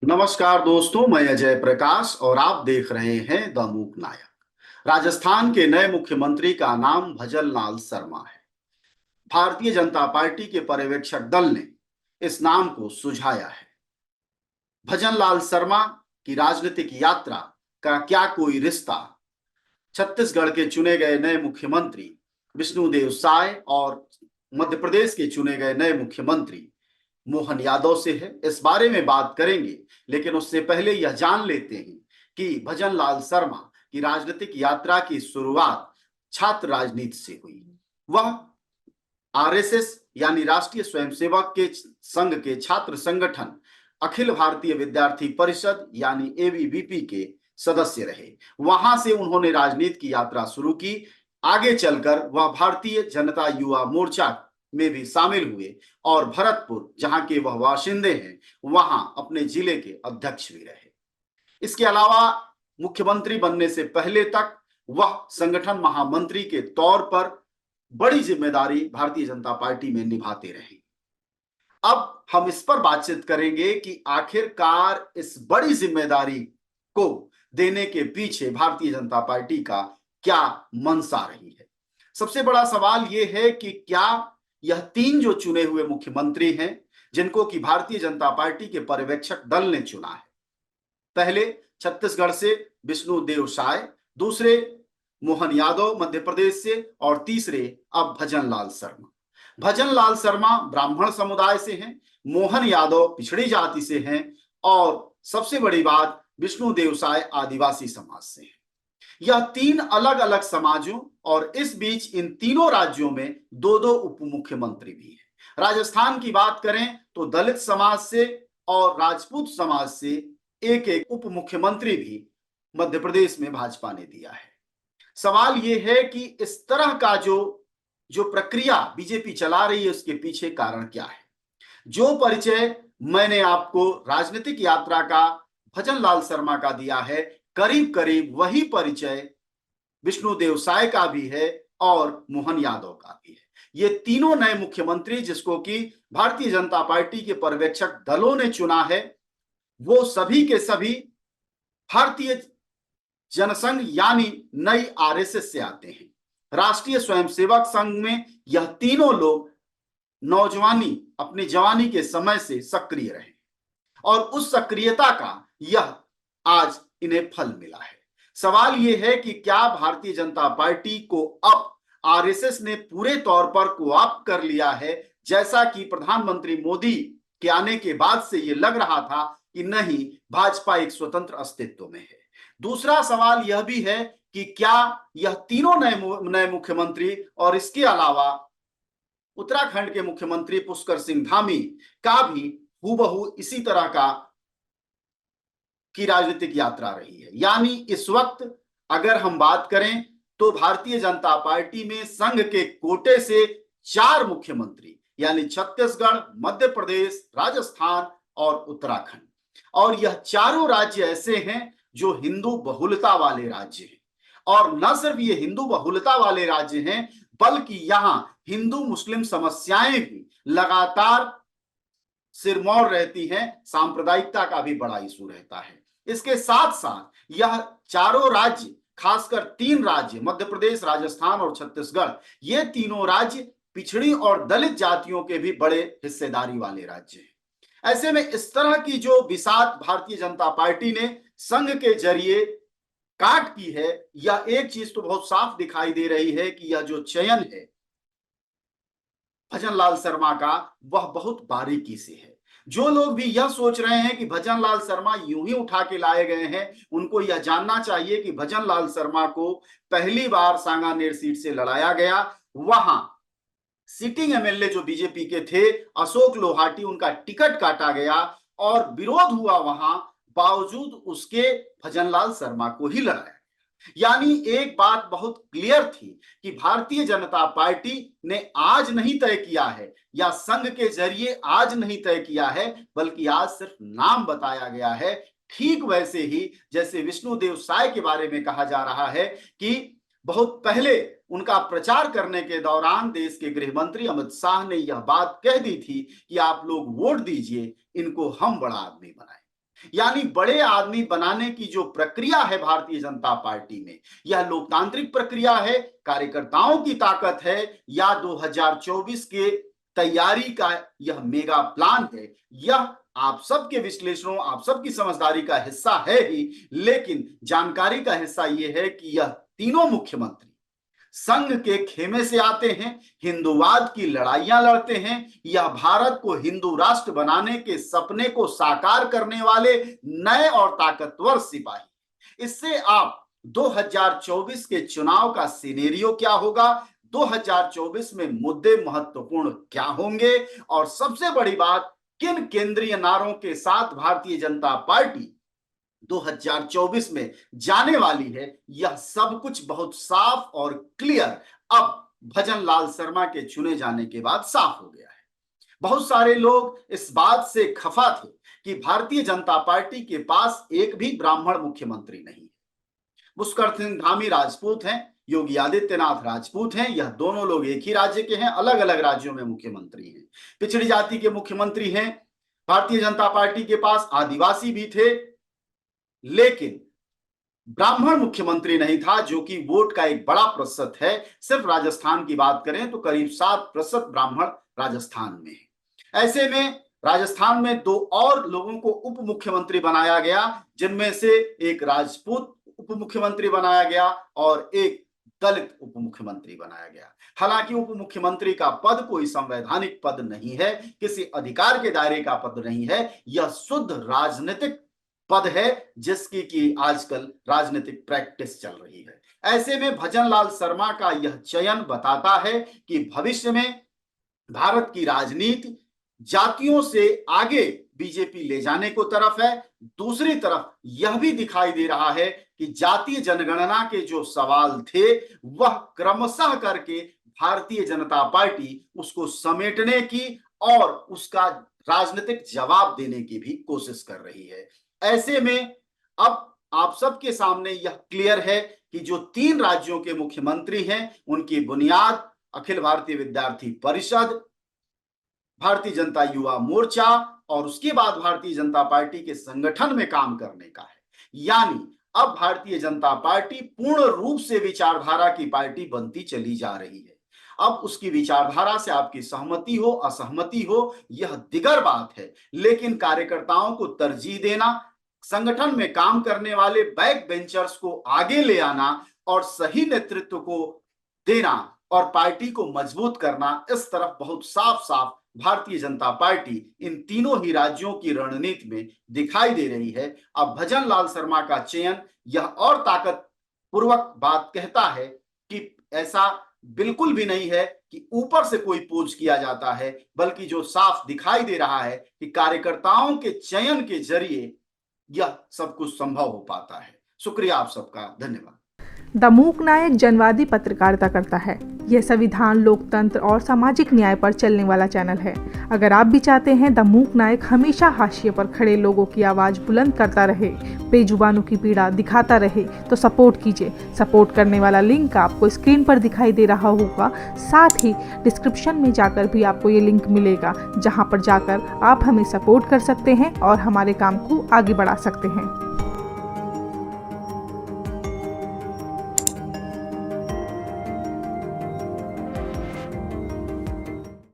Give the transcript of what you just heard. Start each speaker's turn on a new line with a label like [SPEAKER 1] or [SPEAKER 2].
[SPEAKER 1] नमस्कार दोस्तों, मैं अजय प्रकाश और आप देख रहे हैं द मूक नायक। राजस्थान के नए मुख्यमंत्री का नाम भजन लाल शर्मा है। भारतीय जनता पार्टी के पर्यवेक्षक दल ने इस नाम को सुझाया है। भजन लाल शर्मा की राजनीतिक यात्रा का क्या कोई रिश्ता छत्तीसगढ़ के चुने गए नए मुख्यमंत्री विष्णुदेव साय और मध्य प्रदेश के चुने गए नए मुख्यमंत्री मोहन यादव से है? इस बारे में बात करेंगे, लेकिन उससे पहले यह जान लेते हैं कि भजन लाल शर्मा की राजनीतिक यात्रा की शुरुआत छात्र राजनीति से हुई। वह आरएसएस यानी राष्ट्रीय स्वयंसेवक के संघ के छात्र संगठन अखिल भारतीय विद्यार्थी परिषद यानी एबीवीपी के सदस्य रहे। वहां से उन्होंने राजनीति की यात्रा शुरू की। आगे चलकर वह भारतीय जनता युवा मोर्चा में भी शामिल हुए और भरतपुर, जहां के वह बाशिंदे हैं, वहां अपने जिले के अध्यक्ष भी रहे। इसके अलावा मुख्यमंत्री बनने से पहले तक वह संगठन महामंत्री के तौर पर बड़ी जिम्मेदारी भारतीय जनता पार्टी में निभाते रहे। अब हम इस पर बातचीत करेंगे कि आखिरकार इस बड़ी जिम्मेदारी को देने के पीछे भारतीय जनता पार्टी का क्या मंशा रही है। सबसे बड़ा सवाल यह है कि क्या यह तीन जो चुने हुए मुख्यमंत्री हैं, जिनको कि भारतीय जनता पार्टी के पर्यवेक्षक दल ने चुना है, पहले छत्तीसगढ़ से विष्णुदेव साय, दूसरे मोहन यादव मध्य प्रदेश से और तीसरे अब भजन लाल शर्मा। भजन लाल शर्मा ब्राह्मण समुदाय से हैं, मोहन यादव पिछड़ी जाति से हैं और सबसे बड़ी बात विष्णुदेव साय आदिवासी समाज से हैं। यह तीन अलग अलग समाजों और इस बीच इन तीनों राज्यों में दो दो उप मुख्यमंत्री भी हैं। राजस्थान की बात करें तो दलित समाज से और राजपूत समाज से एक एक उप मुख्यमंत्री भी मध्य प्रदेश में भाजपा ने दिया है। सवाल यह है कि इस तरह का जो जो प्रक्रिया बीजेपी चला रही है, उसके पीछे कारण क्या है। जो परिचय मैंने आपको राजनीतिक यात्रा का भजन लाल शर्मा का दिया है, करीब करीब वही परिचय विष्णुदेव साय का भी है और मोहन यादव का भी है। ये तीनों नए मुख्यमंत्री जिसको कि भारतीय जनता पार्टी के पर्यवेक्षक दलों ने चुना है, वो सभी के सभी भारतीय जनसंघ यानी नई आरएसएस से आते हैं। राष्ट्रीय स्वयंसेवक संघ में यह तीनों लोग नौजवानी अपनी जवानी के समय से सक्रिय रहे और उस सक्रियता का यह आज इन्हें फल मिला है। सवाल यह है कि क्या भारतीय जनता पार्टी को अब आरएसएस ने पूरे तौर पर कोऑप्ट कर लिया है, जैसा कि प्रधानमंत्री मोदी के आने के बाद से यह लग रहा था कि नहीं, भाजपा एक स्वतंत्र अस्तित्व में है। दूसरा सवाल यह भी है कि क्या यह तीनों नए मुख्यमंत्री और इसके अलावा उत्तराखंड के मुख्यमंत्री पुष्कर सिंह धामी का भी हूबहू इसी तरह का की राजनीतिक यात्रा रही है। यानी इस वक्त अगर हम बात करें तो भारतीय जनता पार्टी में संघ के कोटे से 4 मुख्यमंत्री यानी छत्तीसगढ़, मध्य प्रदेश, राजस्थान और उत्तराखंड, और यह चारों राज्य ऐसे हैं जो हिंदू बहुलता वाले राज्य हैं। और न सिर्फ ये हिंदू बहुलता वाले राज्य हैं, बल्कि यहां हिंदू मुस्लिम समस्याएं भी लगातार सिरमौर रहती हैं। सांप्रदायिकता का भी बड़ा इशू रहता है। इसके साथ साथ यह चारों राज्य, खासकर 3 राज्य मध्य प्रदेश, राजस्थान और छत्तीसगढ़, ये तीनों राज्य पिछड़ी और दलित जातियों के भी बड़े हिस्सेदारी वाले राज्य हैं। ऐसे में इस तरह की जो बिसात भारतीय जनता पार्टी ने संघ के जरिए काट की है, यह एक चीज तो बहुत साफ दिखाई दे रही है कि यह जो चयन है भजन लाल शर्मा का, वह बहुत बारीकी से है। जो लोग भी यह सोच रहे हैं कि भजन लाल शर्मा यूं ही उठा के लाए गए हैं, उनको यह जानना चाहिए कि भजन लाल शर्मा को पहली बार सांगानेर सीट से लड़ाया गया। वहां सिटिंग एमएलए जो बीजेपी के थे अशोक लोहाटी, उनका टिकट काटा गया और विरोध हुआ वहां, बावजूद उसके भजन लाल शर्मा को ही लड़ाया। यानी एक बात बहुत क्लियर थी कि भारतीय जनता पार्टी ने आज नहीं तय किया है या संघ के जरिए आज नहीं तय किया है, बल्कि आज सिर्फ नाम बताया गया है। ठीक वैसे ही जैसे विष्णुदेव साय के बारे में कहा जा रहा है कि बहुत पहले उनका प्रचार करने के दौरान देश के गृह मंत्री अमित शाह ने यह बात कह दी थी कि आप लोग वोट दीजिए, इनको हम बड़ा आदमी बनाए। यानी बड़े आदमी बनाने की जो प्रक्रिया है भारतीय जनता पार्टी में, यह लोकतांत्रिक प्रक्रिया है, कार्यकर्ताओं की ताकत है, या 2024 के तैयारी का यह मेगा प्लान है। यह आप सबके विश्लेषणों, आप सबकी समझदारी का हिस्सा है ही, लेकिन जानकारी का हिस्सा यह है कि यह तीनों मुख्यमंत्री संघ के खेमे से आते हैं, हिंदूवाद की लड़ाइयां लड़ते हैं, या भारत को हिंदू राष्ट्र बनाने के सपने को साकार करने वाले नए और ताकतवर सिपाही। इससे आप 2024 के चुनाव का सिनेरियो क्या होगा, 2024 में मुद्दे महत्वपूर्ण क्या होंगे, और सबसे बड़ी बात, किन केंद्रीय नारों के साथ भारतीय जनता पार्टी 2024 में जाने वाली है, यह सब कुछ बहुत साफ और क्लियर अब भजन लाल शर्मा के चुने जाने के बाद साफ हो गया है। बहुत सारे लोग इस बात से खफा थे कि भारतीय जनता पार्टी के पास एक भी ब्राह्मण मुख्यमंत्री नहीं है। पुष्कर सिंह धामी राजपूत हैं, योगी आदित्यनाथ राजपूत हैं, यह दोनों लोग एक ही राज्य के हैं, अलग अलग राज्यों में मुख्यमंत्री हैं। पिछड़ी जाति के मुख्यमंत्री हैं भारतीय जनता पार्टी के पास, आदिवासी भी थे, लेकिन ब्राह्मण मुख्यमंत्री नहीं था, जो कि वोट का एक बड़ा प्रतिशत है। सिर्फ राजस्थान की बात करें तो करीब 7% ब्राह्मण राजस्थान में है। ऐसे में राजस्थान में दो और लोगों को उप मुख्यमंत्री बनाया गया, जिनमें से एक राजपूत उप मुख्यमंत्री बनाया गया और एक दलित उप मुख्यमंत्री बनाया गया। हालांकि उप मुख्यमंत्री का पद कोई संवैधानिक पद नहीं है, किसी अधिकार के दायरे का पद नहीं है, यह शुद्ध राजनीतिक पद है, जिसकी कि आजकल राजनीतिक प्रैक्टिस चल रही है। ऐसे में भजन लाल शर्मा का यह चयन बताता है कि भविष्य में भारत की राजनीति जातियों से आगे बीजेपी ले जाने को तरफ है। दूसरी तरफ यह भी दिखाई दे रहा है कि जातीय जनगणना के जो सवाल थे, वह क्रमशः करके भारतीय जनता पार्टी उसको समेटने की और उसका राजनीतिक जवाब देने की भी कोशिश कर रही है। ऐसे में अब आप सबके सामने यह क्लियर है कि जो 3 राज्यों के मुख्यमंत्री हैं, उनकी बुनियाद अखिल भारतीय विद्यार्थी परिषद, भारतीय जनता युवा मोर्चा और उसके बाद भारतीय जनता पार्टी के संगठन में काम करने का है। यानी अब भारतीय जनता पार्टी पूर्ण रूप से विचारधारा की पार्टी बनती चली जा रही है। अब उसकी विचारधारा से आपकी सहमति हो असहमति हो, यह दिगर बात है, लेकिन कार्यकर्ताओं को तरजीह देना, संगठन में काम करने वाले बैक बेंचर्स को आगे ले आना और सही नेतृत्व को देना और पार्टी को मजबूत करना, इस तरफ बहुत साफ साफ भारतीय जनता पार्टी इन तीनों ही राज्यों की रणनीति में दिखाई दे रही है। अब भजन लाल शर्मा का चयन यह और ताकतपूर्वक बात कहता है कि ऐसा बिल्कुल भी नहीं है कि ऊपर से कोई पूछ किया जाता है, बल्कि जो साफ दिखाई दे रहा है कि कार्यकर्ताओं के चयन के जरिए यह सब कुछ संभव हो पाता है। शुक्रिया आप सबका, धन्यवाद।
[SPEAKER 2] द मूक नायक जनवादी पत्रकारिता करता है। यह संविधान, लोकतंत्र और सामाजिक न्याय पर चलने वाला चैनल है। अगर आप भी चाहते हैं द मूक नायक हमेशा हाशिए पर खड़े लोगों की आवाज़ बुलंद करता रहे, बेजुबानों की पीड़ा दिखाता रहे, तो सपोर्ट कीजिए। सपोर्ट करने वाला लिंक आपको स्क्रीन पर दिखाई दे रहा होगा। साथ ही डिस्क्रिप्शन में जाकर भी आपको ये लिंक मिलेगा, जहाँ पर जाकर आप हमें सपोर्ट कर सकते हैं और हमारे काम को आगे बढ़ा सकते हैं।